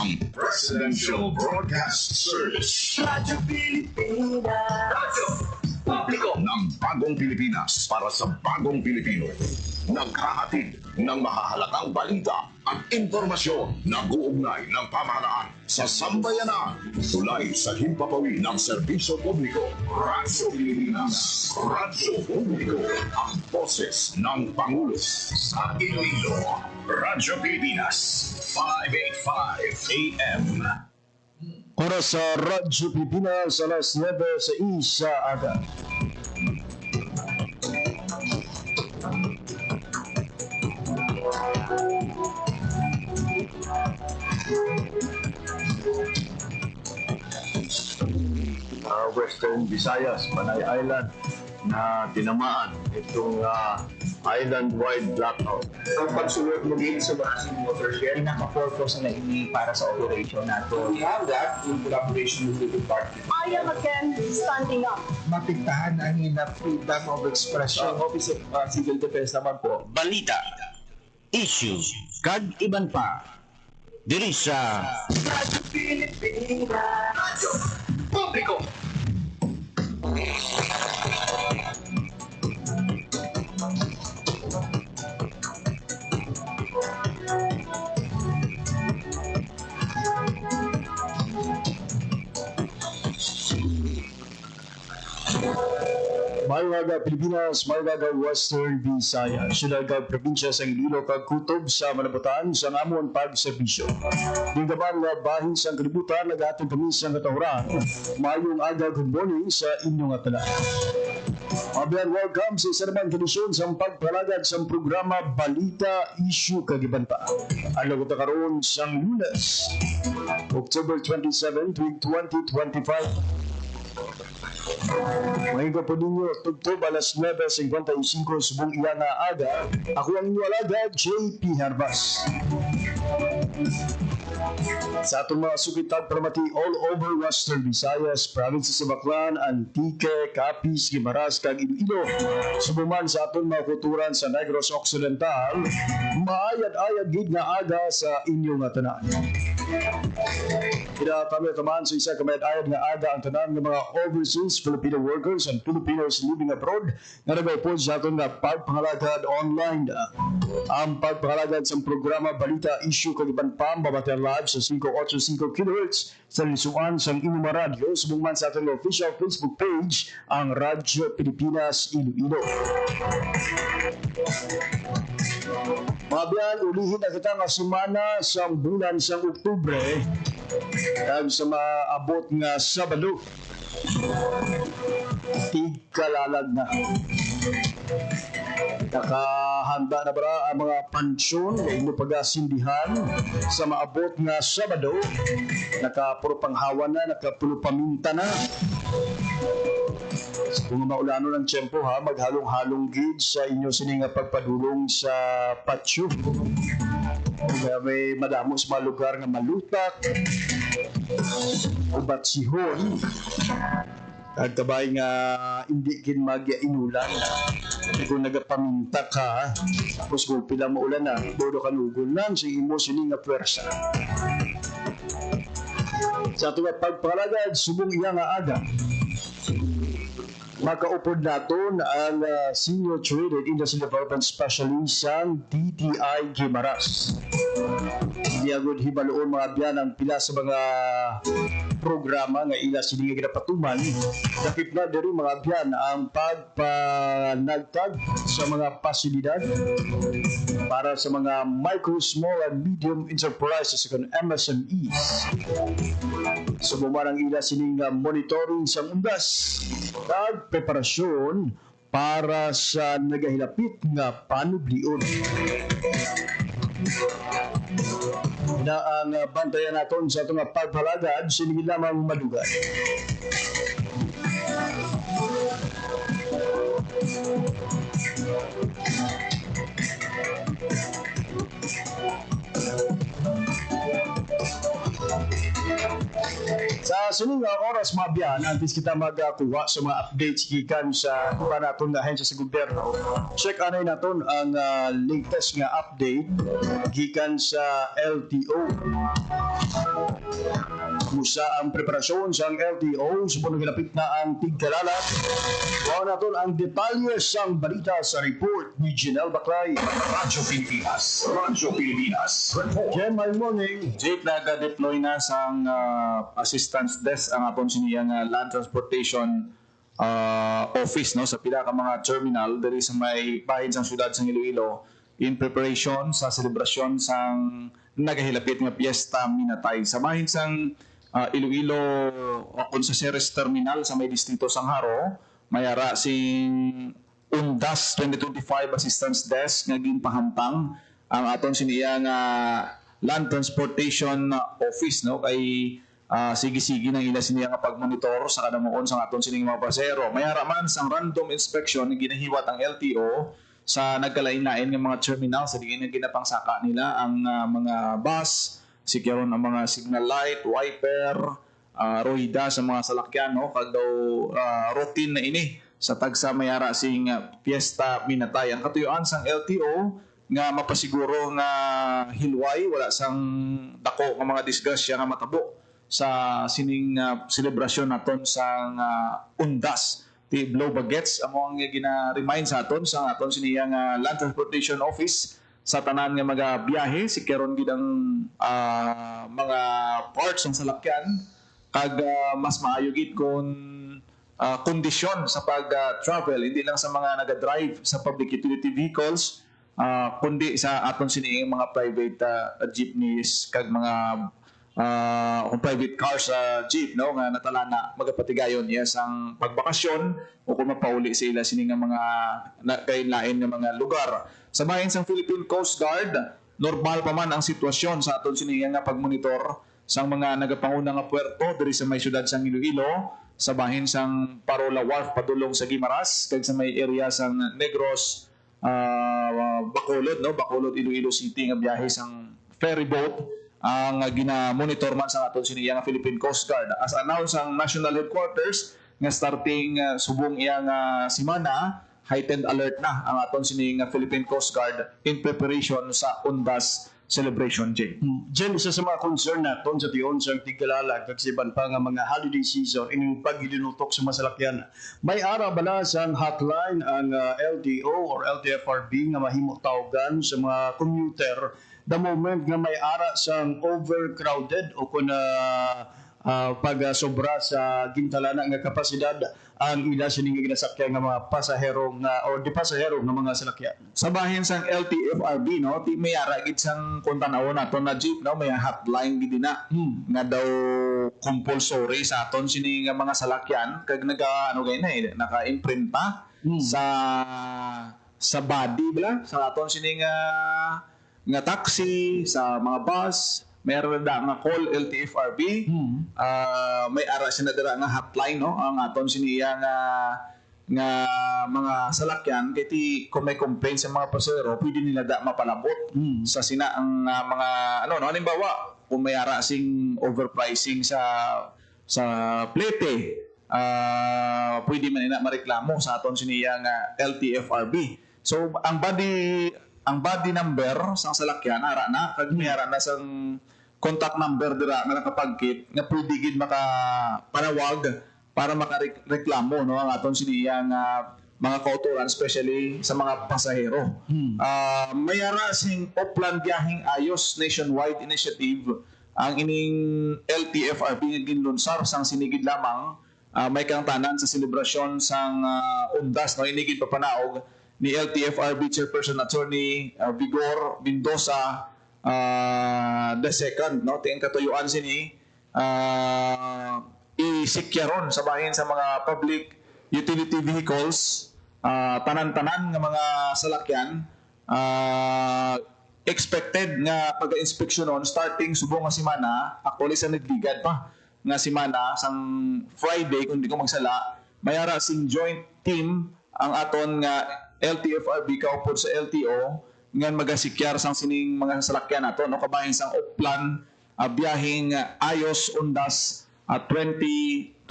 ang Presidential Broadcast Service. Radyo Pilipinas. Radyo Publiko ng Bagong Pilipinas para sa Bagong Pilipino. Naghahatid ng mahahalagang balita at impormasyon na uugnay ng pamahalaan sa sambayanan. Tulay sa himpapawid ng serbisyo publiko. Radyo Pilipinas. Radyo Publiko. Ang boses ng Pangulo sa Iloilo. Radyo Pilipinas. 585 AM. Oras sa Radyo Pilipinas, alas 9 sa isa aga. Western Visayas, Panay Island na tinamaan itong island-wide blackout. Ang pagsulot mo din sa Brazil watershed, Pinaka-purpose na ini para sa operation nato. we have that in collaboration with the department. I am again standing up. Mapigtahan ang ina freedom of expression. Office of Civil Defense naman po. Balita, issue, kag iban pa. Diri sa Radyo Pilipinas. Radyo Publiko. Mayugaga Pilipinas, Mayugaga Western Visayas, Sulaga Probinsya sa Iloilo kag kutob sa manabutan sa ngamon pagserbisyo. Di gaban nga bahin sa kalibutan nagahatod kami sa katawran. Mayong aga good morning sa inyong atanan. Mabiyan, welcome sa isa naman kondisyon sa pagpalagad sa programa Balita Issue Kagiban pa. Ang lagot na karoon sa Lunes, October 27, 2025. Ngayon po ninyo, tugtog alas 9:55 subong iya nga aga. Ako ang inyo alaga, JP Harbas. Sa atong mga sukitag paramati all over Western Visayas, province sa Baclan, Antique, Capiz, Guimaras, kag Iloilo. Subuman sa atong mga kulturan sa Negros Occidental, maayad-ayad gid nga aga sa inyong tanan. Kinatami-tamaan sa isa kamayad-ayad nga aga ang tanan ng mga overseas Filipino workers and Filipinos living abroad nga nag-upload sa atong nga pagpangalagad online. Ang pagpangalagad sa programa Balita Issue Kagiban pa mabatyan live sa 585 kHz sa lisuan sa inyong radyo subong sa atong official Facebook page ang Radyo Pilipinas Iloilo. Mabiyan, ulihin na kita nga semana sa bulan sa Oktubre kag sa maabot nga Sabado. Tigkalalag na. Nakahanda na ba ang mga pansyon na inyo pagasindihan sa maabot nga Sabado? Nakapuro panghawa na, nakapulo paminta na. Kung maulano ng tiyempo ha, maghalong-halong gid sa inyo sining pagpadulong sa patio. Kaya may madamo sa mga lugar nga malutak, ubat sihon, at kabay nga hindi kin mag-inulan. Kung nagapaminta ka, tapos kung pila maulan na, bodo ka nugol lang sa imo sining nga pwersa. Sa ito pagpalagad, subong iya nga aga, makaupod naton ang Senior Traded Industry Development Specialist ang TTI Guimaras. Hindi agad hibaloon mga biyan ang pila sa mga programa nga ila sininga ginapatuman. Dakip na diri mga biyan ang pagpanagtag sa mga pasilidad para sa mga micro, small, and medium enterprises kung MSMEs. Subuman ang ila sininga monitoring sa undas at preparasyon para sa nagahilapit nga panublion. Na ang bantayan naton sa itong pagpalagad, sinigil lamang madugay. Sa sining oras mabiyan, antes kita magkuha sa mga updates gikan sa iba naton nga ahensya sa gobyerno. Check anay naton ang latest nga update gikan sa LTO. Musa ang preparasyon sa LTO, sumunod ginapit na ang tigkalalat. Kuha naton ang detalye sang balita sa report ni Janelle Baclay. Radyo Pilipinas. Radyo Pilipinas. Report. Jen, my morning. Jake, nag-deploy na sa assistance desk ang aton siniyang land transportation office no sa pila ka mga terminal diri sa may bahin sa syudad sa Iloilo in preparation sa selebrasyon sang nagahilapit nga piyesta Minatay sa bahin sang Iloilo Concesiones Terminal sa may distrito sang Haro mayara sing UNDAS 2025 assistance desk nga ginpahantang ang aton siniyang land transportation office no kay sige-sige nang ila siniya nga pagmonitor sa kadamuon sa aton sining mga pasahero. Mayara man sang random inspection na ginahiwat ang LTO sa nagkalain-lain nga mga terminal sa diin nga ginapangsaka nila ang mga bus, sikyaron ang mga signal light, wiper, roida sa mga salakyan no kag daw routine na ini sa tagsa mayara sing Fiesta Minatay. Ang katuyuan sang LTO nga mapasiguro nga hilway wala sang dako nga mga disgrasya nga matabo sa sining selebrasyon naton sa UNDAS ti Blow Bagets amo ang gina-remind sa aton sa aton siniyang Land Transportation Office sa tanan nga mga biyahe si karon gid ang mga parts ng salakyan kag mas maayo gid kon kondisyon sa pag-travel hindi lang sa mga naga-drive sa public utility vehicles kundi sa aton siniing mga private jeepneys kag mga kung private cars sa jeep no nga natalana magapatigayon yes ang pagbakasyon o kung mapauli sa ila sini nga mga kainlain nga mga lugar sa bahin sang Philippine Coast Guard normal pa man ang sitwasyon sa aton sini nga pagmonitor sang mga nagapanguna nga puerto diri sa may syudad sang Iloilo sa bahin sang Parola Wharf padulong sa Guimaras kag sa may area sang Negros Bacolod no Bacolod Iloilo City nga biyahe sang ferry boat ang gina-monitor man sa aton siniya nga Philippine Coast Guard as announced ang national headquarters nga starting subong iyang semana heightened alert na ang aton siniya nga Philippine Coast Guard in preparation sa UNDAS celebration Jay. Jen, isa sa mga concern naton sa tiyon sa tigkalalag kag siban pa nga mga holiday season ining pagidinutok sa masalakyan. May ara bala sa hotline ang LTO or LTFRB nga mahimo tawagan sa mga commuter the moment nga may ara sang overcrowded o kung pag sobra sa gintalana nga kapasidad ang ila sining ginasakyan nga mga pasahero nga o di pasahero nga mga salakyan. Sa bahin sang LTFRB no ti may ara gid sang kuntanawon naton na jeep no may hotline gid na nga daw compulsory sa aton sini nga mga salakyan kag naga ano gay na naka-imprint pa sa body bala sa aton sini nga taxi sa mga bus meron da nga call LTFRB may ara siya na dira nga hotline no ang aton siniya nga mga salakyan kay ti kung may complaint sa mga pasahero pwede nila da mapalabot sa sina ang mga ano no halimbawa kung may ara sing overpricing sa plete pwede man nila mareklamo sa aton siniya nga LTFRB so ang body number sa salakyan ara na kag may ara na sang contact number dira nga nakapagkit nga pwede gid makapanawag para makareklamo no ang aton siniya nga mga kauturan especially sa mga pasahero. May ara sing Oplan Biyaheng Ayos nationwide initiative ang ining LTFRB nga ginlunsar sang sinigid lamang may kangtanan sa selebrasyon sang UNDAS no inigid papanaog ni LTFRB Chairperson Attorney Vigor Mendoza the second no ting katuyuan sini isikyaron sa bahin sa mga public utility vehicles tanan-tanan nga mga salakyan expected nga pag-inspeksyonon starting subong nga semana actually sa nagdigad pa nga semana sang Friday kung di ko magsala mayara sing joint team ang aton nga LTFRB kaupod sa LTO nga magasikyar sang sining mga salakyan nato no kabahin sang Oplan Biyaheng Ayos UNDAS at 2025.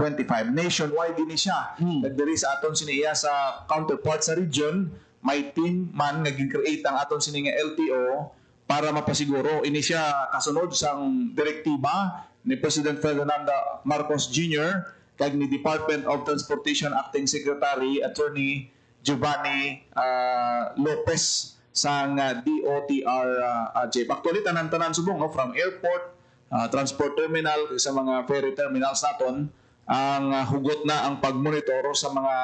Nationwide din siya. Nagdiri sa aton siniya sa counterpart sa region, may team man naging create ang aton sini nga LTO para mapasiguro ini siya kasunod sang direktiba ni President Ferdinand Marcos Jr. kag ni Department of Transportation Acting Secretary Attorney Giovanni Lopez sang DOTRJ. Actually, tanan-tanan subong no? From airport, transport terminal, sa mga ferry terminals naton, ang hugot na ang pagmonitor sa mga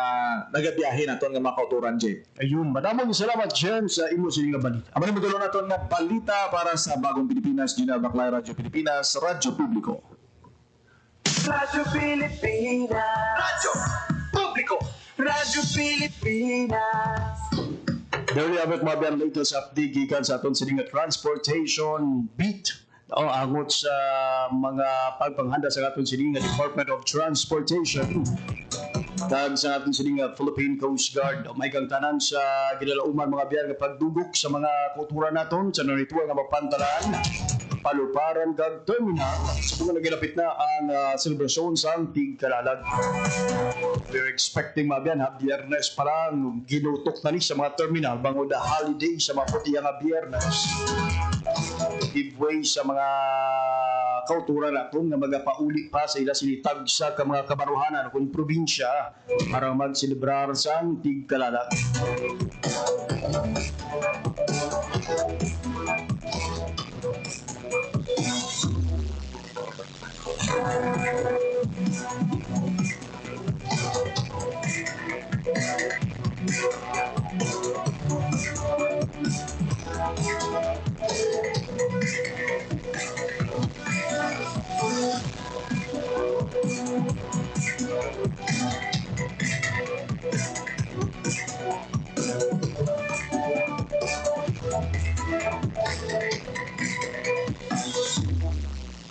nagabiyahe naton nga mga kauturan, Jay. Ayun, madamong salamat dyan sa imo sining nga balita. Amo ni modulo naton nga balita para sa Bagong Pilipinas, Gina Baclay, Radyo Pilipinas, Radyo Publiko. Radyo Pilipinas. Radyo Publiko. Radyo Pilipinas. Dali abot mga biyan latest update gikan sa aton sining nga transportation beat. Angot sa mga pagpanghanda sa aton sining nga Department of Transportation. Tag sa aton sining nga Philippine Coast Guard. May kang tanan sa ginalauman mga biyan nga pagdugok sa mga kultura naton sa nanituwa nga mapantalan. Paluparan kag terminal. Sa mga nagilapit na ang selebrasyon sa Tigkalalag. We're expecting mga biyan, Biyernes pa lang, ginutok na ni sa mga terminal bango the holiday sa mga putiyang Biyernes. Give way sa mga kautura natin na magapauli pa sa ila sinitag sa mga kabaruhanan kung probinsya para magselebrar sa Tigkalalag.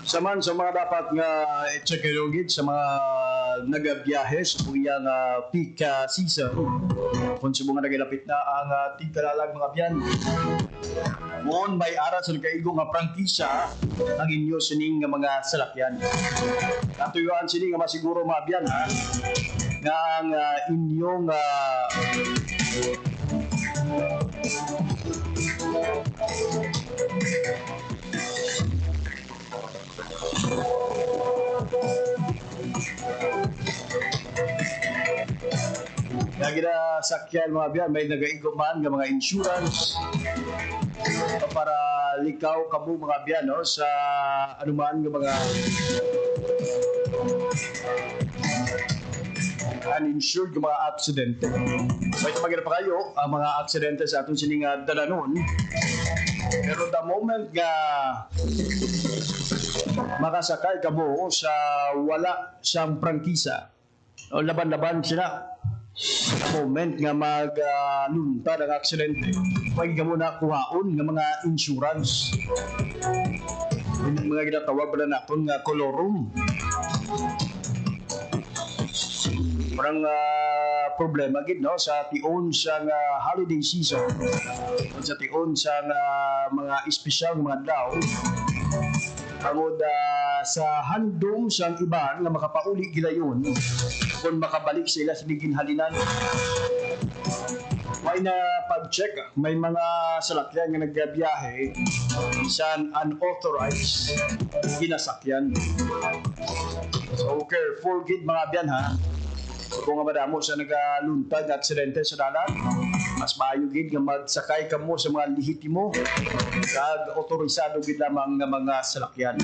Saman sa mga dapat nga i-check ilugid sa mga nagabiyahe sa puyang peak season. Kung sa mga nagilapit na ang Tigkalalag mga biyan. Moon may aras sa nagkaigo nga prangkisa ang inyo sining nga mga salakyan. Natuyuan sining nga masiguro mga biyan nga ang inyong Nagina sakyan mga biyan, may nagaigo man ng mga insurance para likaw kamo mga biyan no, sa anuman ng mga uninsured ng mga aksidente. May tamagin pa kayo ang mga aksidente sa atong sining dalanon. Pero the moment nga makasakay ka mo sa wala siyang prangkisa o laban-laban sila moment nga maglunta ng aksidente pwede ka muna kuhaon ng mga insurance mga ginatawag pala natin nga kolorum parang problema gid no sa tion sa holiday season sa tion sa mga espesyal mga adlaw Angod sa handom sa iban nga makapauli gidayon kung makabalik sila sa ginhalinan. May na pag-check, may mga salakyan nga nagbiyahe sa unauthorized ginasakyan. So careful gid mga biyan ha. Kung nga madamo sa nagaluntad na aksidente sa dalan, mas maayo gid nga magsakay kamo sa mga lehitimo kag otorisado gid lamang nga mga salakyan.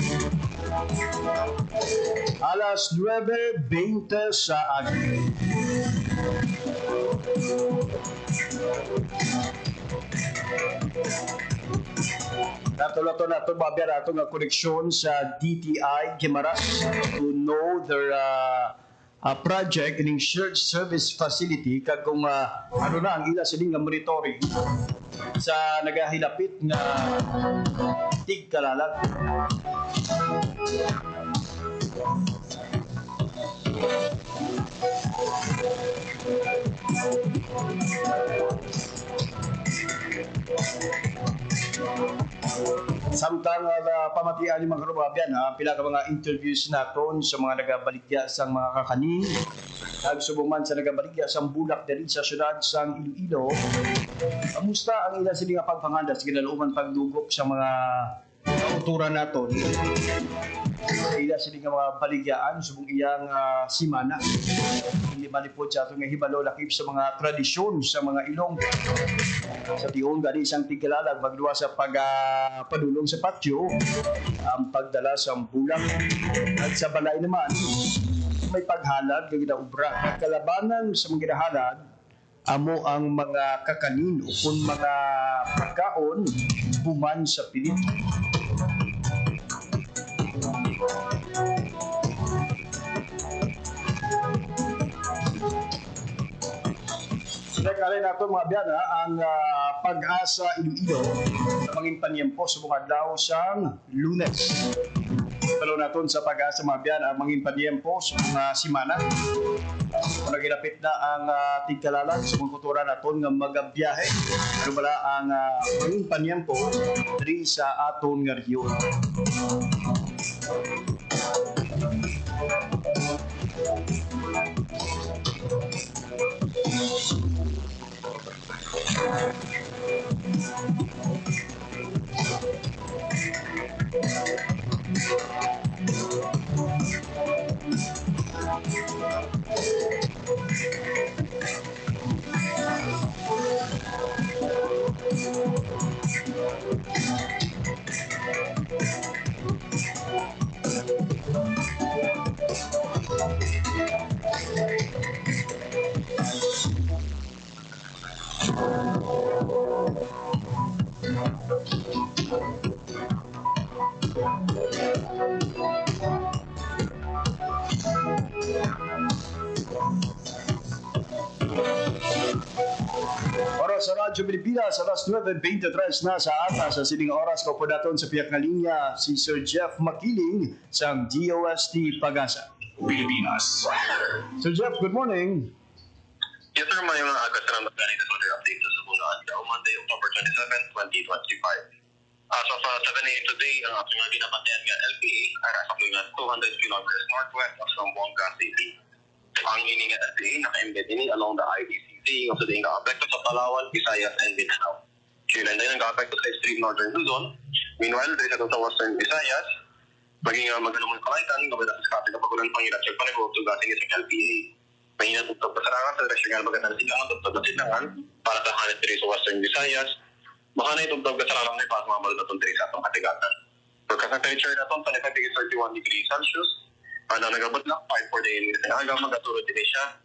Alas 9:20 sa agi. Nato na ito babaya nato nga koneksyon sa DTI Guimaras to know their project in shared service facility kag kung ano na ang ila sining nga monitoring sa nagahilapit nga Tigkalalag. Samtang pamatian ni mga karubabian, pila ka mga interviews naton sa mga nagabaligya sang mga kakanin. Nagsubong man sa nagabaligya sang bulak dali sa syudad sang Iloilo. Kamusta ang ila sila nga pagpanganda sa ginalooman pagdugok sa mga kauturan naton? Ila sila nga mga baligyaan subong iyang simana. Hindi malipod sa atong hibalo lakip sa mga tradisyon sa mga Ilonggo. Sa tiong gani isang tigalalag magduwa sa padulong sa patio, ang pagdala sa bulak at sa balay naman may paghalad ng ginaubra. Kalabanan sa mga ginahalad amo ang mga kakanin o kung mga pagkaon buman sa pilit. Nagkalay na ito mga biyana ang Pag-asa Iloilo mangin panyempo sa mga adlaw sang Lunes. Palo naton sa Pag-asa mga biyana mangin panyempo sa mga simana. Kung nagilapit na ang tigkalalag sa mga kultura naton nga magabiyahe. Ano bala ang mangin panyempo diri sa aton nga rehiyon. Oras sa Radyo Pilipinas, alas 9:23 na sa atas sa siling oras ko po daton sa piyak na linya si Sir Jeff Makiling sa DOST Pag-asa Pilipinas. Sir Jeff, good morning. Yes sir, may mga agad na ganito sa weather update sa Sabunga Adlaw, Monday, October 27, 2025. As of 7 a.m. today, ang ating mga binabantayan nga LPA ay nasa nga 200 kilometers northwest of Zamboanga City. Ang ini nga LPA naka-embed ini along the IDCC kung sa din ka-apekto sa Palawan, Visayas, and Mindanao. Kailan din ang ka-apekto sa extreme northern Luzon. Meanwhile, dito sa western Visayas, maging magalumang kalaitan, kabalang sa kapit na pagulang pangirat sa panigod tugasin sa LPA. Mahina tugtog pasarangan sa direksyon nga magandang silangan, tugtog na silangan para sa hanit diri sa western Visayas. Baka na itugtog pasarangan na ipas mga balot na diri sa atong katigatan. Pagka sa temperature na itong 31 degrees Celsius, ano nagabot lang, 5:40 a.m. Hanggang magatulog din siya,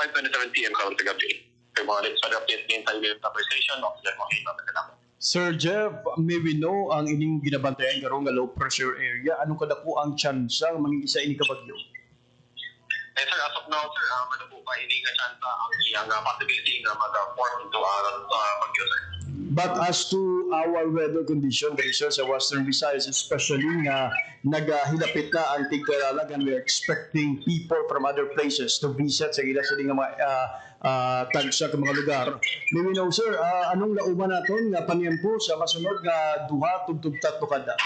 5:27 p.m. sa sa gabi. Kaya mga ulit sa update ngayon tayo ng conversation, Oxler Mahina, magkakalaman. Sir Jeff, may we know ang ining ginabantayan karong nga low pressure area. Anong kadako ang tsansa maging isa ini ka bagyo? Eh sir, as of now sir, ano po pa, hindi nga chance ang iyang possibility na mag-form into bagyo sir. But as to our weather condition, sir, sa Western Visayas, especially nga naghilapit na ang tigkalalag and we're expecting people from other places to visit sa ila sa mga tagsa ka mga lugar. May we know, sir, anong lauman naton nga panyempo sa masunod nga duha tugtog tatlo kada?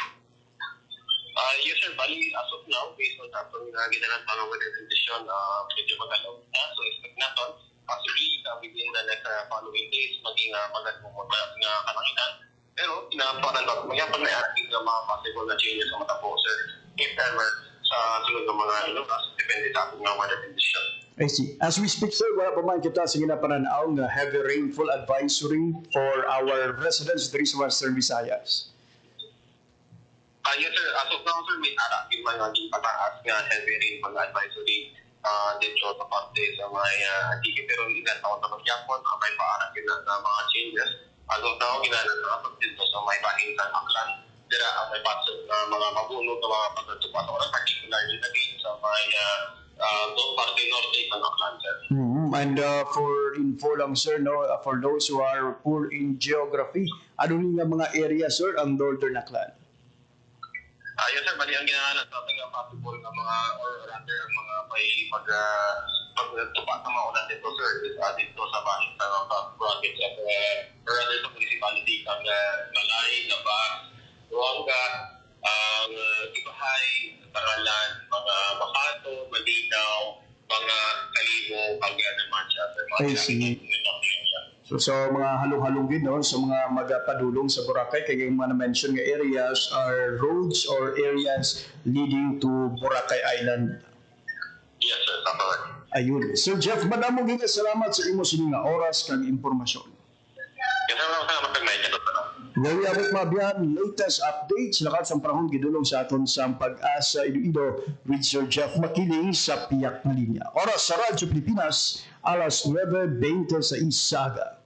Yes sir, bali as of now, based on atong ginanan mga weather condition, medyo magalaw na. So expect natin, possibly within the next following days, maging magandang nga kalangitan. Pero inapanan ba, magyapag na yung mga possible na changes sa mata po sir, if ever sa sunod ng mga ilugas, depende sa atong weather condition. I see. As we speak, sir, wala pa man kita sa ginapananaw nga heavy rainfall advisory for our residents diri sa Western Visayas. Yes sir, as of now sir, may yung mga pataas nga heavy rainfall advisory dito sa parte sa mga ticket, pero ilan taon na magyapon, may paarak yun na mga changes. As of now, ginanan na dito sa may pahinsan Aklan, dira ang may pasok na mga mabunod na mga pagkatupa sa oras, particularly na din sa may parte norte ng Aklan sir. And for info lang sir, no, for those who are poor in geography, ano nga mga area sir ang Northern Aklan? Yes sir, bali ang ginahanap natin ang possible na mga, or rather ang mga may pagtupa sa mga ulan dito sir, dito sa bahin sa projects at or rather sa municipality kang Malay, Labas, Ruang, I see. So mga halong-halong din, no? So mga magapadulong sa Boracay, kaya yung mga na-mention nga areas are roads or areas leading to Boracay Island. Yes, sir. Correct. Ayun. Sir Jeff, madamong gina salamat sa imo sini nga oras kag impormasyon. Yes, sir. Salamat kay Mike. Ngayon abot mabiyan, latest updates lakat sa panahon gidulong sa aton sa Pag-asa Iloilo with Sir Jeff Makiling sa Piyak na Linya. Oras sa Radyo Pilipinas, alas 9:20 sa isaga.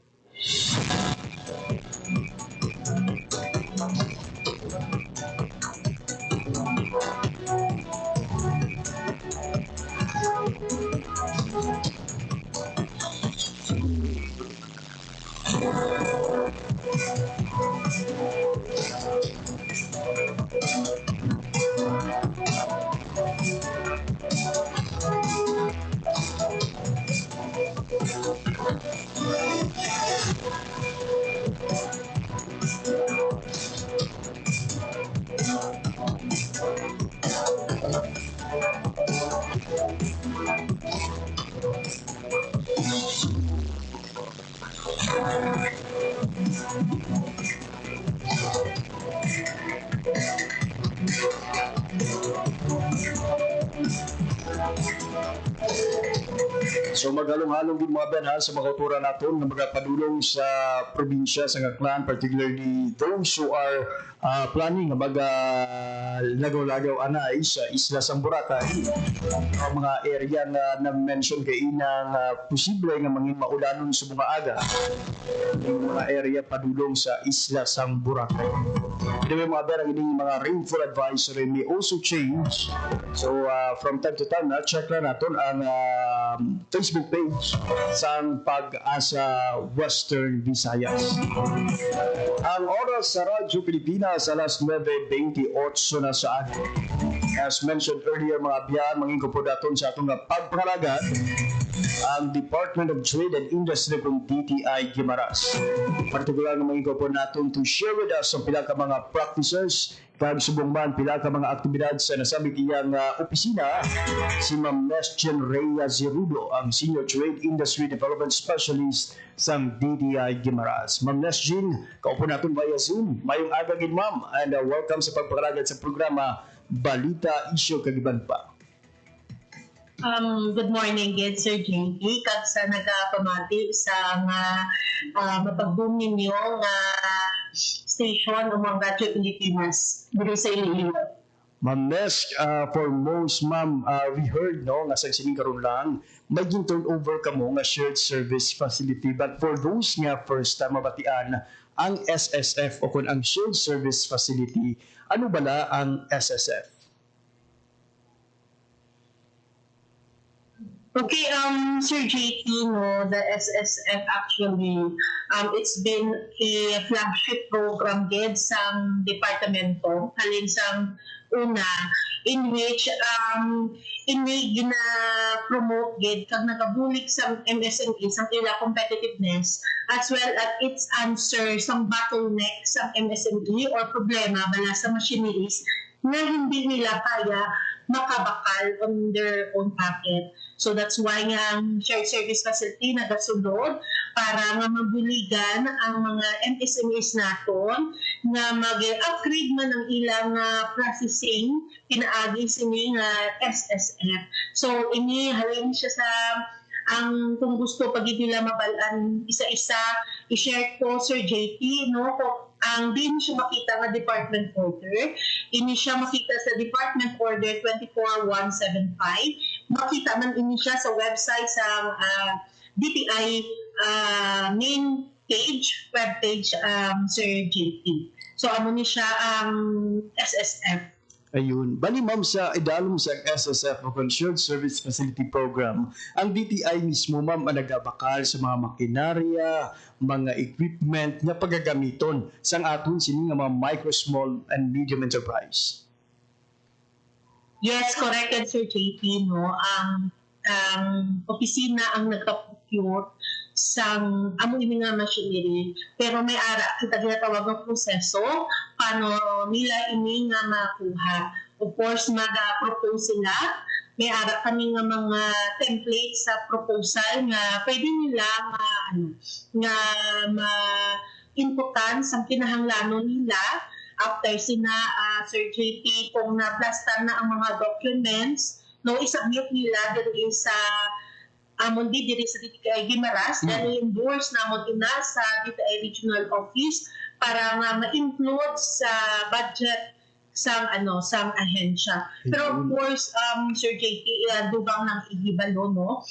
So maghalong-halong din mga ben ha sa mga kauturan natin na magapadulong sa probinsya sa Ngaklan, particularly those who are planning na lagaw-lagaw anay sa Isla Sang Boracay. Ang mga area na na-mention kay inang posible nga mangin maulanon sa mga aga. Yung mga area padulong sa Isla Sang Boracay. Anyway mga ben, ang ining mga rainfall advisory may also change. So from time to time check na natin ang Facebook page sa Pag-asa Western Visayas. Ang oras sa Radyo Pilipinas alas 9:28 na sa atin. As mentioned earlier mga biyan, mangingko po daton sa atong pagpangalagan ang Department of Trade and Industry kung DTI Guimaras. Partikular na mangingko po natin to share with us ang pila ka mga practices kag subong man pila ka mga aktibidad sa nasabing iyang opisina si Ma'am Nesjen Rhea Zerudo, ang Senior Trade Industry Development Specialist sa DTI Guimaras. Ma'am Nesjen, kaupo natin via Zoom. Mayong aga gid ma'am and welcome sa pagpangalagan sa programa Balita Isyo Kagiban pa. Good morning, good Sir JP. Kag sa nagapamati sa mapag-boom ninyo nga station o mga Radyo Pilipinas dito sa Iloilo. Ma'am Nes, for most ma'am, we heard no nga sa sining karon lang maging turnover kamo nga shared service facility, but for those nga first time mabatian ang SSF o kun ang shared service facility, ano bala ang SSF? Okay, Sir JP, no, the SSF actually, it's been a flagship program gid sa departamento, halin sa una, in which ini gina-promote gid kag nagabulik sa MSME sa ila competitiveness as well as its answer sa bottleneck sa MSME or problema bala sa machineries na hindi nila kaya makabakal on their own pocket. So that's why nga ang shared service facility nagasulod para nga mabuligan ang mga MSMEs naton na mag-upgrade man ang ilang processing pinaagi sa nga SSF. So ini halin siya sa kung gusto pag nila mabalaan isa-isa i-share ko Sir JP no ang din siya makita nga department order, ini siya makita sa department order 24175, makita man ini siya sa website sa DTI main page, web page Sir JP. So amo ni siya ang SSF. Ayun. Bali ma'am sa idalom sa SSF o Shared Service Facility Program, ang DTI mismo ma'am ang nagabakal sa mga makinarya, mga equipment na pagagamiton sang aton sini nga mga micro, small, and medium enterprise. Yes, corrected Sir JP, no? Ang opisina ang nagka-procure sang amo ini nga machinery, pero may ara kita ginatawag ng proseso paano nila ini nga makuha. Of course, mag-propose sila may ara kami nga mga template sa proposal nga pwede nila nga ma-inputan sa kinahanglanon nila after sina Sir JP kung na-plastan na ang mga documents, no, isubmit nila diri sa amon diri sa DTI Guimaras, then i-endorse namon ina sa DTI Regional Office para nga ma-include sa budget sang ahensya. Pero of course, Sir JP, dugang ng ihibalo, no?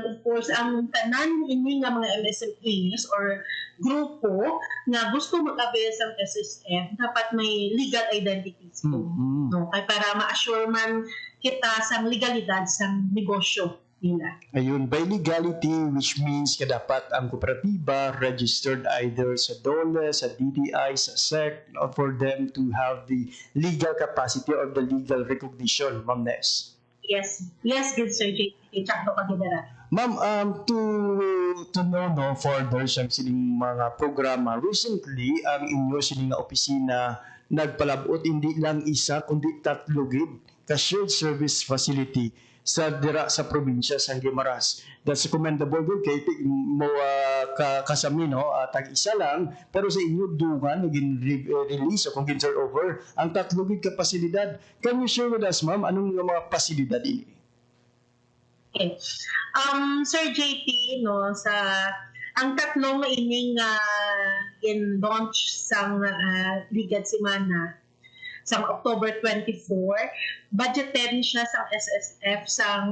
Of course, ang tanan ini nga mga MSMEs or grupo na gusto mag-avail sa SSF, dapat may legal identities po. No? Kaya para ma-assure man kita sa legalidad sa negosyo nila. Ayun, by legality, which means ka dapat ang kooperatiba registered either sa DOLE, sa DTI, sa SEC, for them to have the legal capacity or the legal recognition, Ma'am Nes. Yes, good Sir JP. Tsakto ka gidara. Ma'am, to know no, further sa sining mga programa, recently, ang inyo sining nga opisina nagpalabot hindi lang isa, kundi 3 gid ka shared service facility sa dira sa probinsya sa Guimaras. That's commendable good kay mo kasami no tag isa lang pero sa inyo duman naging release o kung turn over ang 3 gid ka pasilidad. Can you share with us, ma'am, anong mga pasilidad ini? Okay. Sir JP, no, sa ang tatlong ining in-launch sang Ligad Semana sa October 24, budgeted siya sa SSF sa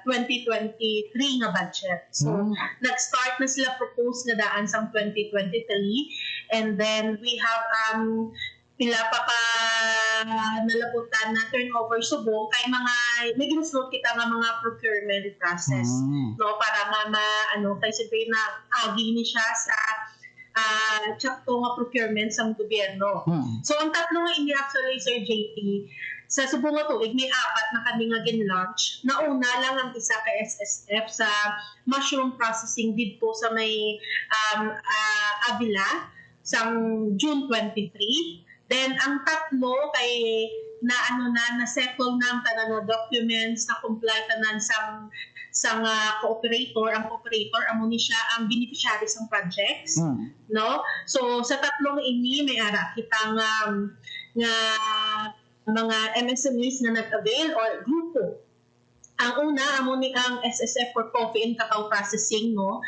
2023 nga budget. So, nag-start na sila propose nga daan sa 2023 and then we have pila pa nalaputan na turnover subong kay mga may ginusulot kita nga mga procurement process no para kay siyempre na agi ni siya sa tsakto nga procurement sa gobyerno. So ang tatlo nga ini actually Sir JP sa subong nga tuig may 4 na kami nga gin-launch. Nauna lang ang isa kay SSF sa mushroom processing dito sa may Avila sa June 23. Then ang tatlo kay na-settle na ang tanan na documents na comply tanan sa cooperator. Ang cooperator amo ni siya ang beneficiaries ng projects, no? So sa tatlong ini may ara kitang nga mga MSMEs na nag-avail or grupo. Ang una amo ni ang SSF for Coffee and Cacao Processing, no?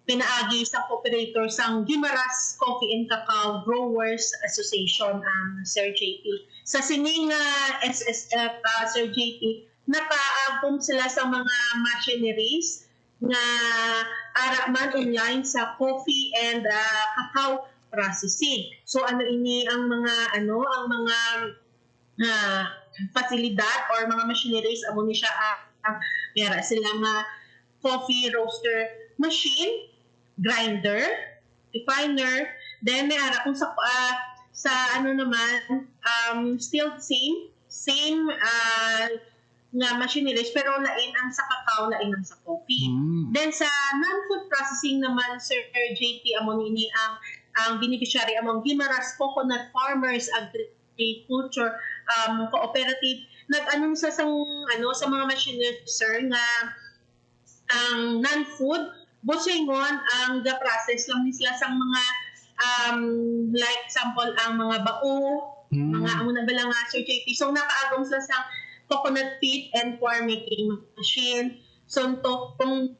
Pinaagi sa cooperator sang Guimaras Coffee and Cacao Growers Association, Sir JP. Sa sining SSF, Sir JP, nakaagom sila sa mga machineries na araman in line sa coffee and cacao processing. So ano ini ang mga pasilidad or mga machineries amo ni siya meron sila nga coffee roaster machine, grinder, refiner, then may ara kung sa still same nga machineries pero lain ang sa cacao, lain ang sa coffee. Then sa non-food processing naman, Sir JP, amo ni ang beneficiary among Guimaras Coconut Farmers Agriculture Cooperative. Nag-anong sa mga machineries, sir, nga ang non-food busingon ang ga-process lang sila sa mga like example ang mga bao, mga amo na bala nga Sir JP. So nakaagom sila sa coconut feed and corn making machine. So kung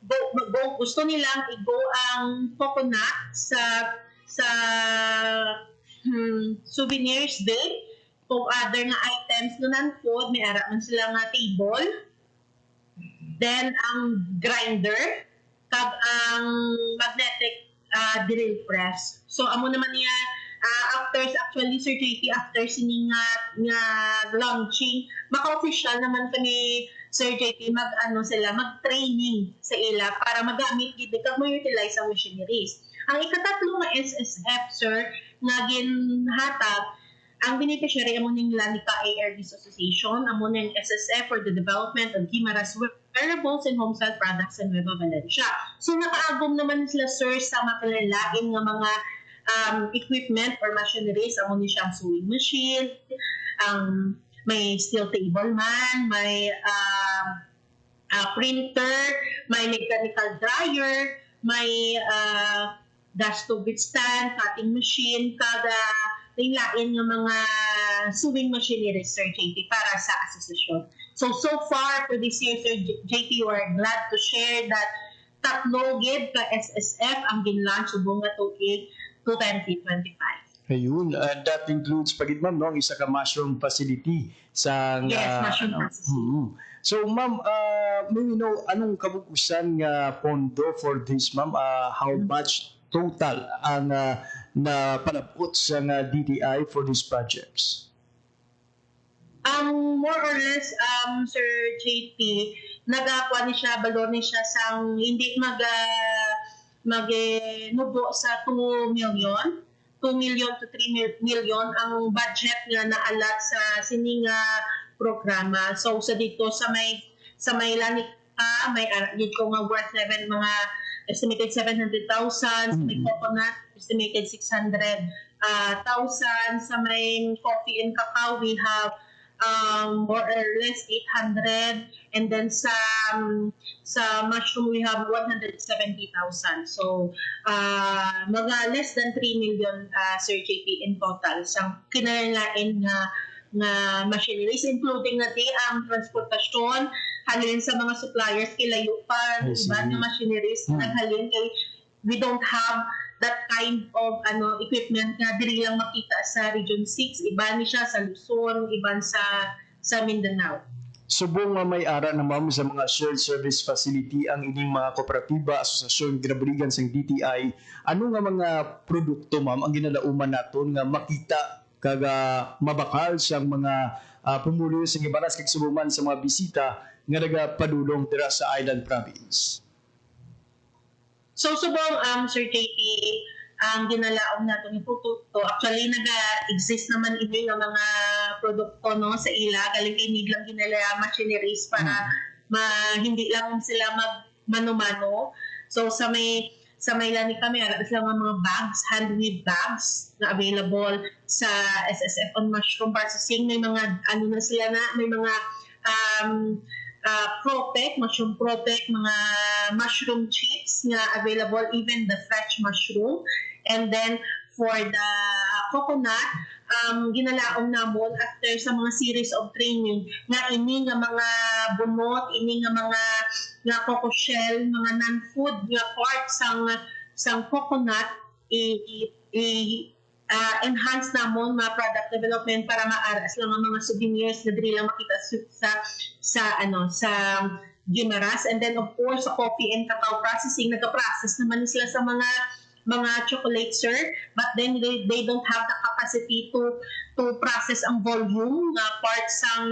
gusto nilang i-go ang coconut sa souvenirs day, kung other nga items no non-food, may ara man sila nga table. Then ang grinder kag ang magnetic drill press. So amo naman niya actually Sir JP after sining nga launching maka-official naman kami Sir JP mag-training sa ila para magamit gid kag ma-utilize ang machineries. Ang ikatatlo nga SSF, sir, nga ginhatag ang beneficiary amo ning Lanica ARDs Association, amo ning SSF for the Development of Guimaras Wearables and Homestyle Products in Nueva Valencia. So nakaagom naman sila, sir, sa makalalain nga mga equipment or machineries, amo ni siyang sewing machine, ang may steel table man, may printer, may mechanical dryer, may gas stove with stand, cutting machine, kada lain ng mga sewing machinery, Sir JP, para sa asosasyon. So far for this year, Sir JP, we are glad to share that tatlo gid ka SSF ang ginlaunch subong nga tuig 2025. Ayun, that includes pagid ma'am no, ang isa ka mushroom facility sa Yes, mushroom facility. So ma'am, may we know anong kabukusan nga pondo for this ma'am? How much total ang na palabot sa DTI for these projects? More or less, Sir JP, nagakuha ni siya, balon ni siya sang hindi nubo sa 2 million to 3 million ang budget nga naalat sa sininga programa. So sa dito sa may lanik may dito nga worth 7 mga estimated 700,000, may coconut estimated 600,000, sa may coffee and cacao we have more or less 800, and then sa mushroom we have 170,000. So mga less than 3 million Sir JP in total sa kinahanglan nga machineries, including na ang transportasyon, halin sa mga suppliers kilayo pa iba nga machineries naghalin kay we don't have that kind of equipment nga diri lang makita sa Region 6, iba ni siya sa Luzon, iban sa Mindanao. Subong nga may ara na ma'am sa mga shared service facility ang ining mga kooperatiba, asosasyon, ginabuligan sa DTI. Ano nga mga produkto ma'am ang ginalauman naton nga makita kaga mabakal siyang mga pumulo sa Gimaras kag subuman sa mga bisita nga nagapadulong dira sa Island Province? So subong Sir JP, ang ginalaom nato ni produkto, actually naga-exist naman ini nga mga produkto no sa ila, galing inig lang ginala machineries para hindi lang sila magmano-mano. So sa may lani kami ara sila mga bags, hand-weave bags na available sa SSF on mushroom processing. May mga na sila na, may mga mushroom protect, mga mushroom chips nga available, even the fresh mushroom. And then for the coconut, ginalaom namon after sa mga series of training nga ini nga mga bunot, ini nga mga coco shell, mga non-food nga parts sang coconut enhance namon mga product development para maaras lang ang mga souvenirs na diri lang makita sa Gimaras. And then of course sa coffee and cacao processing, nagka-process naman sila sa mga chocolate, sir, but then they don't have the capacity to process ang volume nga parts sang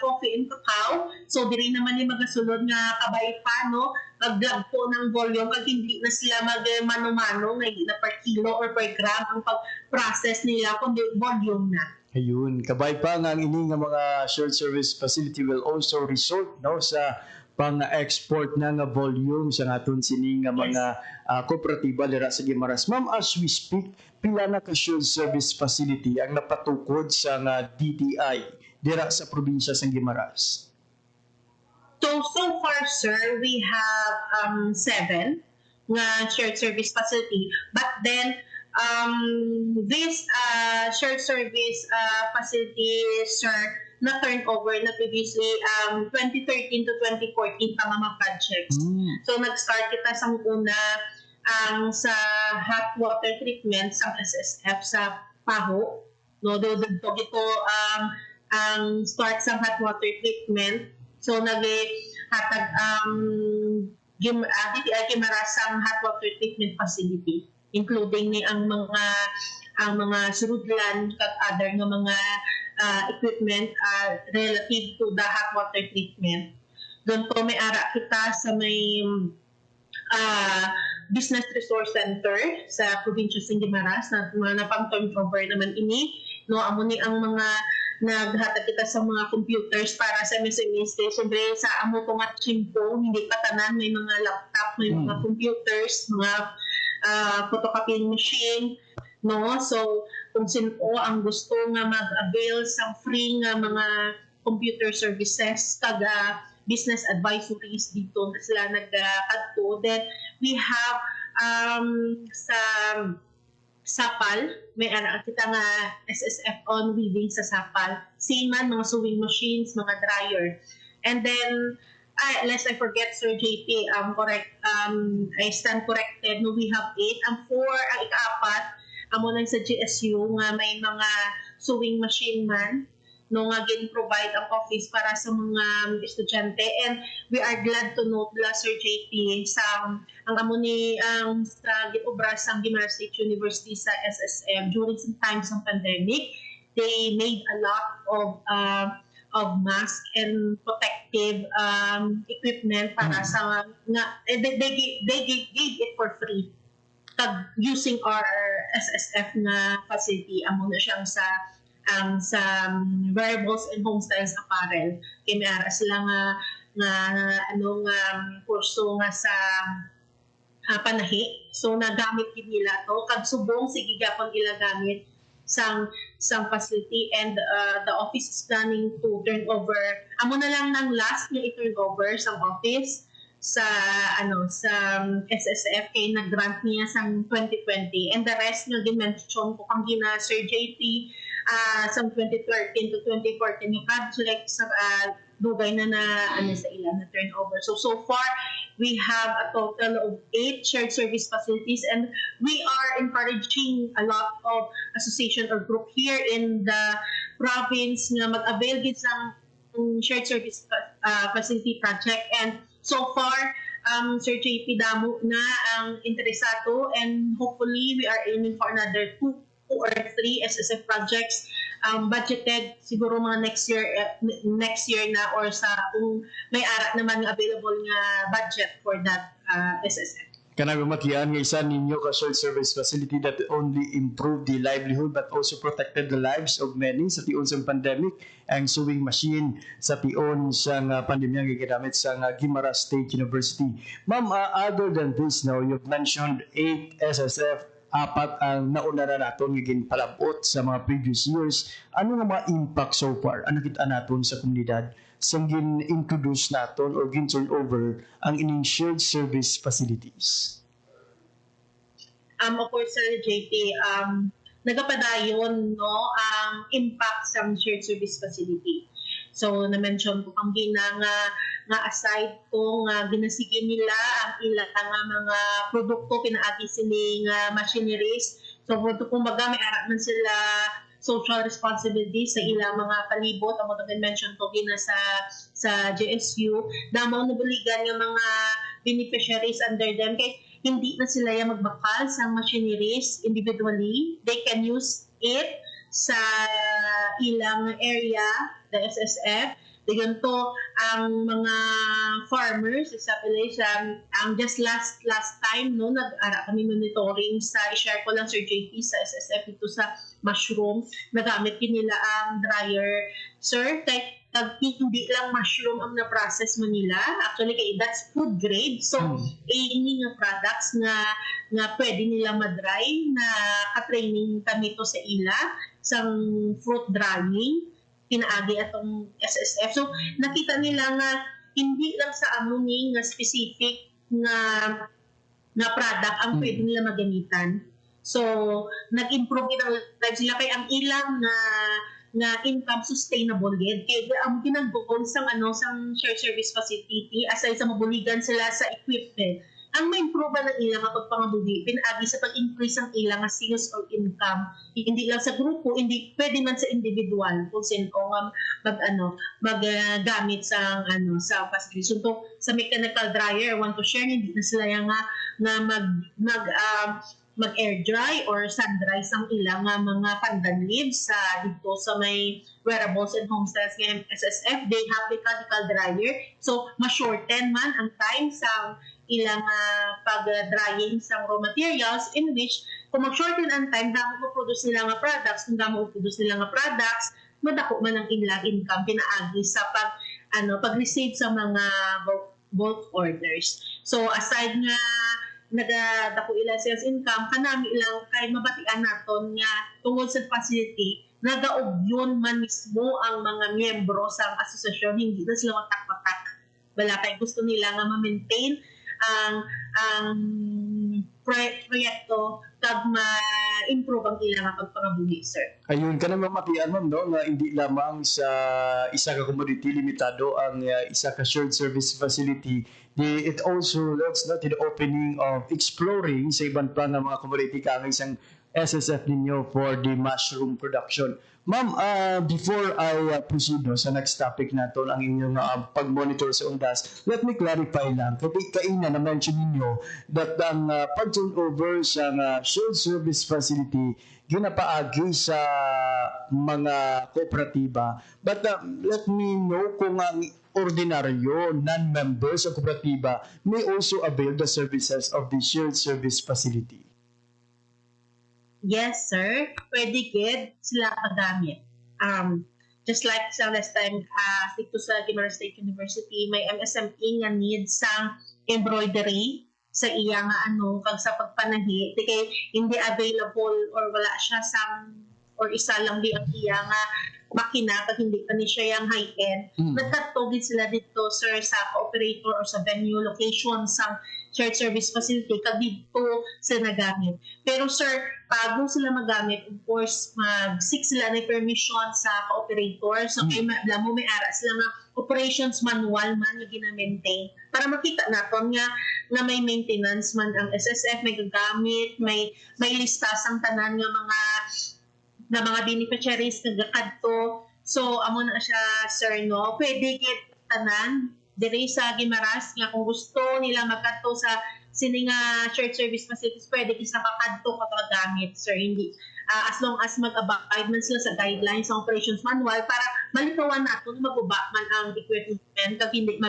coffee and cacao. So diri naman ni magasulod nga kabay pa no, maglag po ng volume kag hindi na sila magmano-mano nga hindi na per kilo or per gram ang pag-process nila kundi volume na. Ayun, kabay pa nga ang ini nga mga shared service facility will also resort no sa pang-export na nga volume sa aton sini nga mga kooperatiba dira sa Gimaras. Ma'am, as we speak, pila na ka shared service facility ang napatukod sa DTI dira sa probinsya sa Gimaras? So far, sir, we have 7 nga shared service facility. But then, this shared service facility, sir, na turnover na previously 2013 to 2014 pa mga projects. So nag-start kita sa una sa hot water treatment sa SSF sa Paho. No, dito ang start sa hot water treatment. So nag-hatag DTI Gimaras ang hot water treatment facility, including ni ang mga surudlan kag other nga mga equipment relative to the hot water treatment. Doon po may ara kita sa may business resource center sa probinsya ng Gimaras na napang turnover naman ini. No, amo ni ang mga naghatag kita sa mga computers para sa SMS. Siyempre sa amo ko nga chimpo, hindi pa tanan, may mga laptop, may mga computers, mga photocopying machine. No, so kung sino ang gusto nga mag-avail sa free nga mga computer services kaga business advisories dito na sila nagkadto. Then we have sa Sapal, may kita nga SSF on weaving sa Sapal. Same man, mga sewing machines, mga dryer. And then, lest I forget, Sir JP, correct, I stand corrected, no, we have 8. Ang 4, ang ika-4, amo lang sa GSU, nga may mga sewing machine man, no, nga provide ang office para sa mga estudyante. And we are glad to note la Sir JP sa ang amo ni sa giobra sa Guimaras State University sa SSM during some times ng pandemic. They made a lot of mask and protective equipment para sa they gave it for free using our SSF na facility. Amo na siyang sa wearables and homestyles apparel. Kaya may ara sila nga kurso nga sa panahi. So nagamit yun nila to. Kagsubong sige gapon ila gamit sang facility, and the office is planning to turn over. Amo na lang ng last nga i-turn over sang office sa SSF kay nag-grant niya sang 2020, and the rest nga dimension ko kang gina Sir JP sa 2013 to 2014 yung project sa dugay na sa ilan na turnover. So far we have a total of 8 shared service facilities, and we are encouraging a lot of association or group here in the province nga mag-avail din sa shared service facility project. And so far Sir JP, damo na ang interesado, and hopefully we are aiming for another 2 or 3 SSF projects budgeted siguro mga next year na, or sa kung may ara naman available nga budget for that SSF. Kanang matiyan nga isa ninyo ka shared service facility that only improved the livelihood but also protected the lives of many sa tiyon sa pandemic, ang sewing machine sa tiyon sa pandemya nga ginamit sa Guimaras State University. Ma'am, other than this, now you've mentioned 8 SSF, 4 ang nauna na naton nga ginpalabot sa mga previous years. Ano nga mga impact so far ang nakita naton sa komunidad sa gin-introduce naton or gin-turn over ang ining shared service facilities? Of course, Sir JP, nagapadayon ang impact sa shared service facility. So, na-mention ko kang nga aside ko nga ginasige nila ang ilang mga produkto, pinaagi sining machineries. So, kumbaga may ara man sila social responsibility sa ilang mga palibot. Ang mga mention ko gina sa JSU. Damo nabuligan ng mga beneficiaries under them. Kaya hindi na sila yung magbakal sa machineries individually. They can use it sa ilang area, the SSF. Diyan to ang mga farmers sa village, ang just last time no nag-ara kami monitoring sa i-share ko lang Sir JP sa SSF ito sa mushroom, nagamit nila ang dryer, sir. Hindi lang mushroom ang na-process mo nila. Actually, that's food grade. So, ini nga products nga pwede nila ma-dry na ka-training kami to sa ila, sang fruit drying, pinaagi atong SSF. So, nakita nila nga hindi lang sa amuning nga specific nga product ang pwede nila magamitan. So, nag-improve ang lives nila kay ang ilang nga income sustainable gid. Kaya ang ginagbuon sang shared service facility aside sa mabuligan sila sa equipment, ang ma-improve ng ilang pagpangabuhi pinaagi sa pag-increase ang ilang sales or income. Hindi lang sa grupo, hindi pwede man sa individual kung sino maggamit sa facility. So sa mechanical dryer, I want to share, hindi na sila mag-air dry or sun dry sang ilang mga pandan leaves dito sa may wearables and homestyles ng SSF. They have mechanical dryer. So ma-shorten man ang time sa ilang pag-drying sa raw materials, in which kung mag-shorten ang time, damo mo-produce nila nga products. Kung damo mo-produce nila nga products, madako man ang ilang income pinaagi sa pag-receive sa mga bulk orders. So aside nagadako ila sales income kanami lang kay mabatian naton nga tungod sa facility nagaugyon man mismo ang mga miyembro sa asosasyon, hindi na sila matak-matak. Wala kay gusto nila nga ma-maintain ang proyekto kag ma-improve ang ilang pagpangabuhi, sir. Ayun, ka naman makian, ma'am, no, nga hindi lamang sa isa ka commodity limitado ang isa ka shared service facility. It also leads to the opening of exploring sa ibang pa ng mga commodity kang isang SSF ninyo for the mushroom production. Ma'am, before I proceed sa next topic natin, ang inyong pag-monitor sa UNDAS, let me clarify lang. Kapag kaina na-mention ninyo that ang pag-turnover sa shared service facility ginapaagi sa mga kooperatiba. But let me know kung ang ordinaryo, non-members sa kooperatiba may also avail the services of the shared service facility. Yes, sir. Pwede gid sila pagamit. Just like sa last time, dito sa Guimaras State University, may MSME nga need sa embroidery sa iya nga kag sa pagpanahi. Di kay hindi available or wala siya or isa lang di ang iya nga makina kag hindi pa ni siya yung high-end. Nagkatugid sila dito, sir, sa operator or sa venue location sa shared service facility kag dito sila nagamit. Pero sir, bago sila magamit, of course, mag-seek sila ng permission sa operator. So, may ara sila nga operations manual man yung gina-maintain para makita natin nga may maintenance man ang SSF, may gagamit, may listas ang tanan nga mga beneficiaries nagakadto. So, amo na siya, sir, no? Pwede kit tanan dire sa Guimaras nga kung gusto nila magkadto sa sini nga shared service facilities, pwede kisa makadto kapag gamit, sir. Hindi as long as mag-abide man sila sa guidelines sa operations manual para malitawan natin maguba man ang equipment kag hindi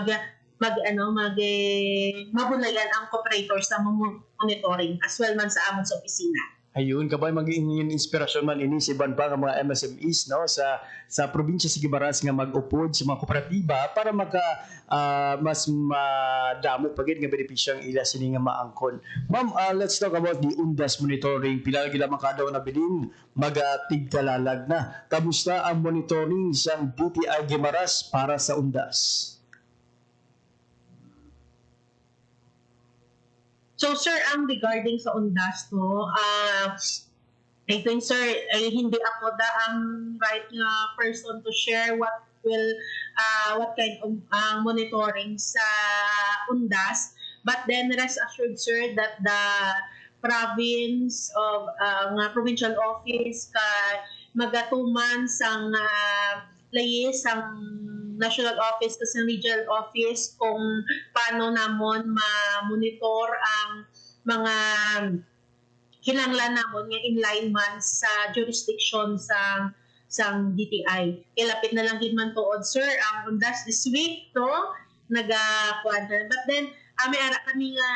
mabulayan ang operator sa monitoring as well man sa amon sa opisina. Ayun, kabay mag-iingin inspirasyon man ini si iban pa nga mga MSMEs no sa probinsya sa Guimaras nga mag-upod sa mga kooperatiba para mas madamo pagid nga benepisyo ang ila sini nga maangkon. Ma'am, let's talk about the UNDAS monitoring. Pila gila makadaw na bilin magatigkalalag na. Kamusta ang monitoring sa DTI Guimaras para sa UNDAS? So, sir, ang regarding sa UNDAS, no, I think, sir, hindi ako ang right nga person to share what kind of monitoring sa UNDAS. But then, rest assured, sir, that the province of provincial office magatuman sang layis ang national office kasi regional office kung paano namon ma-monitor ang mga kinanglan namon nga inline man sa jurisdiction sa DTI. Ilapit na lang gid man tuod, sir, ang UNDAS this week to nagakuan. But then may ara kami nga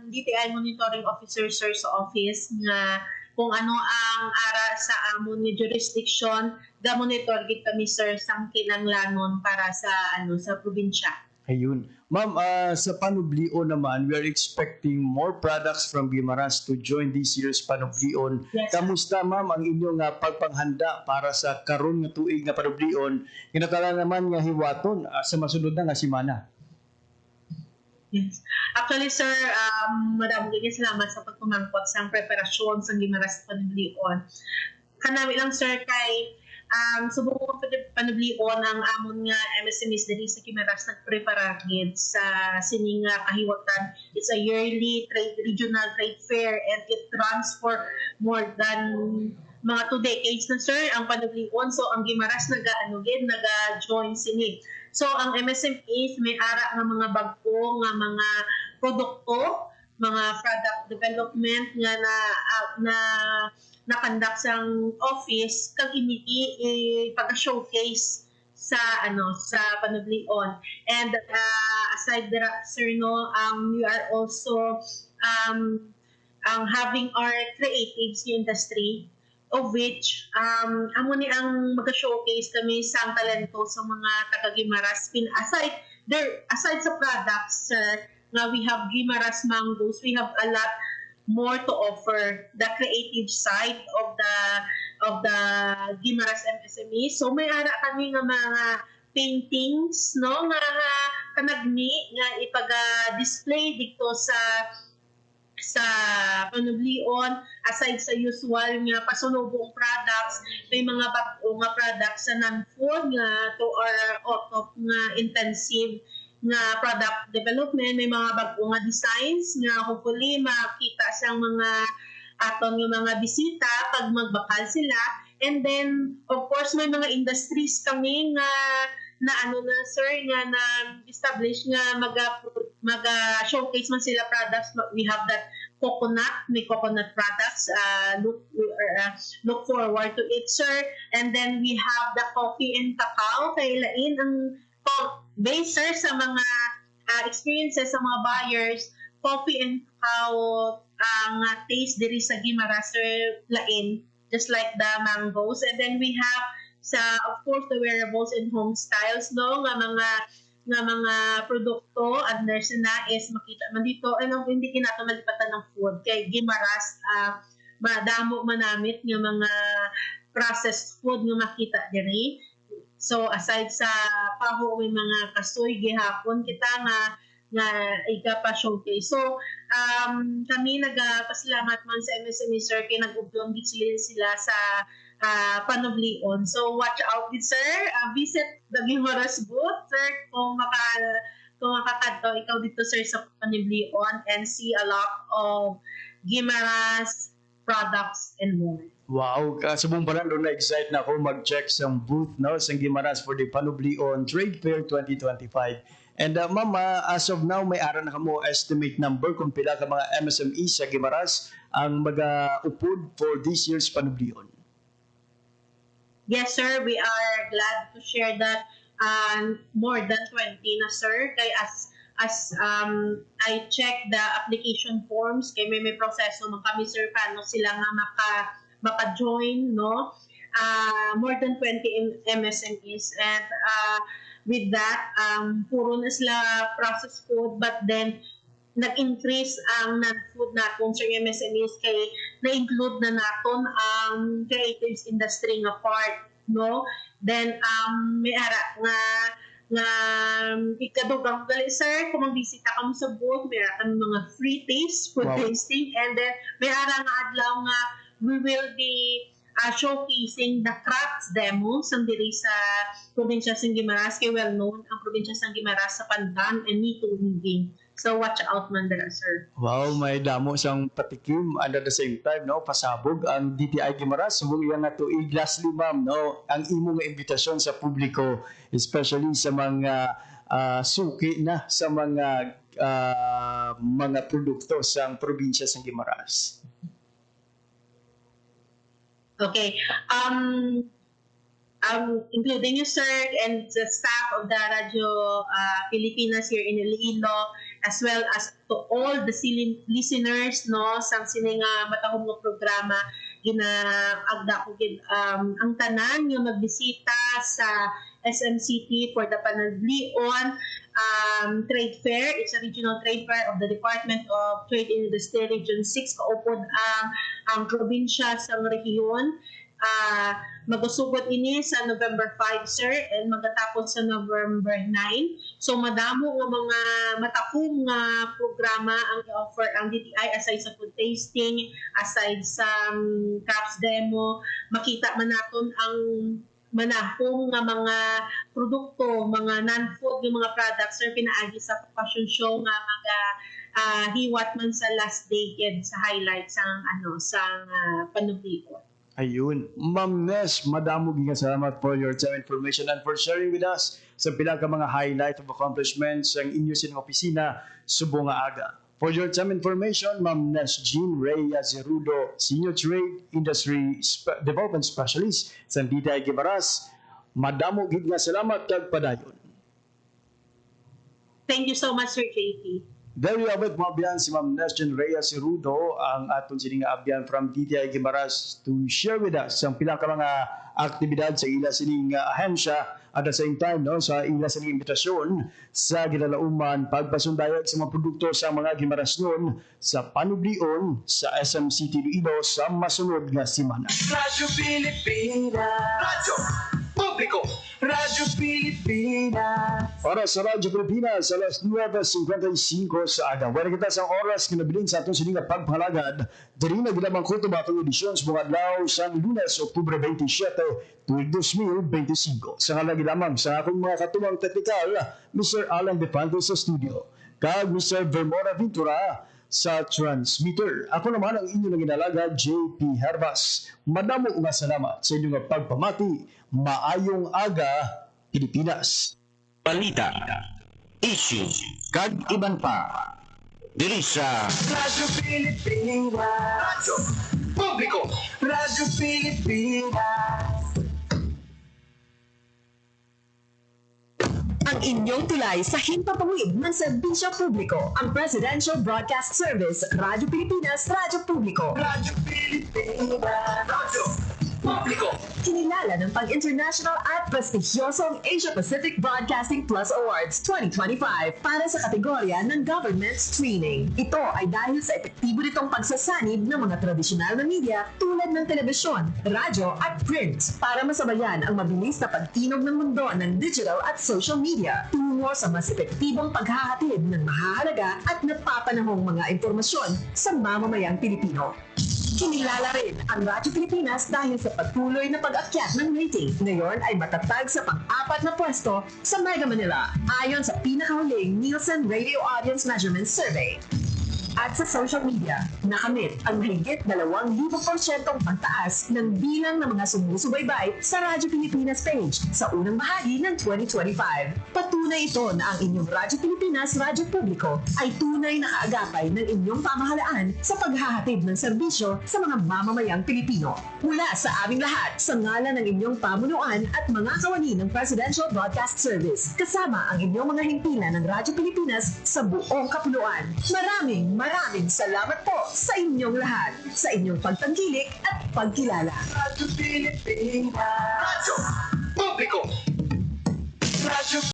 DTI monitoring officer, sir, sa office nga kung ano ang ara sa amon nga jurisdiction, ga-monitor gid kami, sir, sang kinanglanon para sa sa probinsya. Ayun. Ma'am, sa panublion naman, we are expecting more products from Guimaras to join this year's panublion. Yes. Kamusta, ma'am, ang inyong pagpanghanda para sa karon nga tuig nga panublion? Kinatala naman nga hiwaton sa masunod na nga simana. Yes. Actually, sir, madam, salamat sa pagpumangkot sa preparasyon sa Guimaras panublion. Kanami lang, sir, kay subong panublion ang amon nga MSMEs diri sa Guimaras nagprepara gid sa sining kahiwatan. It's a yearly regional trade fair and it runs for more than mga 2 decades na, sir, ang panublion. So ang Guimaras naga-join sini. So ang MSMEs may ara nga mga bagko nga mga produkto, mga product development nga na-conduct sang office kag pag-showcase sa sa panublion. And aside there, sir, no, we are also having our creatives industry, of which amo ni ang mag-showcase kami sa talento sa mga taga Guimaras. Aside sa products, sir, nga we have Guimaras Mangoes, we have a lot more to offer, the creative side of the Guimaras MSME. So may ara kami nga mga paintings no nga kanagni nga ipaga-display dito sa Panublion. Aside sa usual nga pasulubong products, may mga bag-o nga products sa non-food nga to our auto nga intensive nga product development. May mga bag-o nga designs nga hopefully makita siyang mga aton nga mga bisita pag magbakal sila. And then of course may mga industries kami nga na ano na sir nga na establish nga maga showcase man sila products. We have that may coconut products. Look forward to it, sir. And then we have the coffee and cacao. Kay lain ang based, sir, sa mga experiences sa mga buyers. Coffee and cacao ang taste diri sa Guimaras, sir, lain, just like the mangoes. And then we have of course the wearables and home styles no nga mga produkto and there's na is makita man dito ano hindi kinato malipatan ng food kay Guimaras madamo manamit nga mga processed food nga makita diri. So aside sa paho may mga kasoy gihapon kita nga iga pa showcase. So kami nagapasalamat man sa MSME sir kay nag-ublong sila sa Panublion. So watch out din sir. Visit the Guimaras booth sir kung makakadto ikaw dito sir sa Panublion and see a lot of Guimaras products and more. Wow, kasubong pa lang doon na-excite na ako mag-check sa booth no, sa Guimaras for the Panublion Trade Fair 2025. And ma'am, as of now, may ara na kamo estimate number kung pila ka mga MSME sa Guimaras ang mag-upod for this year's Panublion. Yes, sir. We are glad to share that more than 20 na, sir. Kay as I check the application forms, kay may proseso man kami, sir, paano sila nga maka-join, no? More than 20 MSMEs. And with that, puro na sila processed food, but then nag-increase ang non-food natin sa MSMEs kay na-include na natin ang creatives industry nga part, no? Then may ara nga ikadugang gali sir kung magbisita kami sa booth, may ara kami mga free taste, food tasting, and then may ara nga adlaw nga we will be showcasing the crafts demos ang diri sa probinsya sa Guimaras kay well known ang probinsya sa Guimaras sa pandan and meat weaving. So watch out man dira, sir. Wow, may damo siyang patikim and at the same time no pasabog ang DTI Guimaras subong iya nga tuig lastly ma'am no ang imo nga imbitasyon sa publiko especially sa mga suki na sa mga produkto sa probinsya sa Guimaras. Okay. Including you, sir, and the staff of the Radio Pilipinas here in Iloilo, as well as to all the listeners, no, sa sining matahong nga programa, ginaagda ko ang tanan yung magbisita sa SMCT for the Panublion Trade Fair. It's a regional trade fair of the Department of Trade and Industry Region 6. Kaupod ang probinsya sa rehiyon. Magusugod ini sa November 5, sir, and magatapos sa November 9. So madamo nga mga matakong nga programa ang i-offer ang DTI aside sa food tasting, aside sa crafts demo. Makita man naton ang manahong nga mga produkto, mga non-food, yung mga products, sir, pinaagi sa fashion show nga hiwat man sa last decade sa highlights sa Panublion. Ayun. Ma'am Nes, madamo nga salamat for your time, information, and for sharing with us sa pila ka mga highlight of accomplishments ang inyo sa opisina subong nga aga. For your time information, Ma'am Nes Jean Rhea Zerudo, Senior Trade Industry Development Specialist sa DTI Guimaras. Madamo gid nga salamat kag padayon. Thank you so much, Sir JP. There you have it, mga abyan, si Ma'am Nesjen Reyes Rudo, ang aton sining abyan from DTI Guimaras to share with us ang pila ka mga aktibidad sa ila sining ahensya at the same time no, sa ila sining imbitasyon sa ginalauman pagpasundayag sa mga produkto sa mga Guimarasnon sa panublion sa SM City Iloilo sa masunod nga semana. Radyo Pilipinas. Radyo Publiko. Radyo Pilipinas. Para sa Radyo Pilipinas, alas 9:55 sa aga. Wala kita sa oras kinabilin sa atong sininga pagpalagad. Diri na gilamang ko tumatong edisyon sa mga adlaw sa Lunes, Oktubre 27, 2025. Sa halagi lamang sa akong mga katumang teknikal, Mr. Alan Defante sa studio. Kag Mr. Vermora Ventura sa transmitter. Ako naman ang inyong ginalaga, JP Herbas. Madamo nga salamat sa inyong pagpamati. Maayong aga, Pilipinas. Balita, issue, kag iban pa. Diri sa Radyo Pilipinas. Radyo Publiko. Radyo Pilipinas. Ang inyong tulay sa himpapawid ng serbisyo publiko, ang Presidential Broadcast Service, Radyo Pilipinas, Radyo Publiko. Radyo Pilipinas. Radyo Publiko. Kinilala ng pang-international at prestigyosong Asia Pacific Broadcasting Plus Awards 2025 para sa kategorya ng Government Streaming. Ito ay dahil sa epektibo nitong pagsasanib ng mga tradisyonal na media tulad ng telebisyon, radyo at print para masabayan ang mabilis na pagtinog ng mundo ng digital at social media tungo sa mas epektibong paghahatid ng mahahalaga at napapanahong mga impormasyon sa mamamayang Pilipino. Kinilala rin ang Radyo Pilipinas dahil sa patuloy na pag-akyat ng rating. Ngayon ay matatag sa pang-4 na pwesto sa Mega Manila ayon sa pinakahuling Nielsen Radio Audience Measurement Survey. At sa social media, nakamit ang mahigit 2,000% pagtaas ng bilang ng mga sumusubaybay sa Radyo Pilipinas page sa unang bahagi ng 2025. Patunay ito na ang inyong Radyo Pilipinas Radyo Publiko ay tunay na kaagapay ng inyong pamahalaan sa paghahatid ng serbisyo sa mga mamamayang Pilipino. Mula sa aming lahat, sa ngalan ng inyong pamunuan at mga kawani ng Presidential Broadcast Service, kasama ang inyong mga himpilan ng Radyo Pilipinas sa buong kapuluan. Maraming salamat po sa inyong lahat, sa inyong pagtangkilik at pagkilala. Radyo Pilipinas. Radyo Publiko. Radyo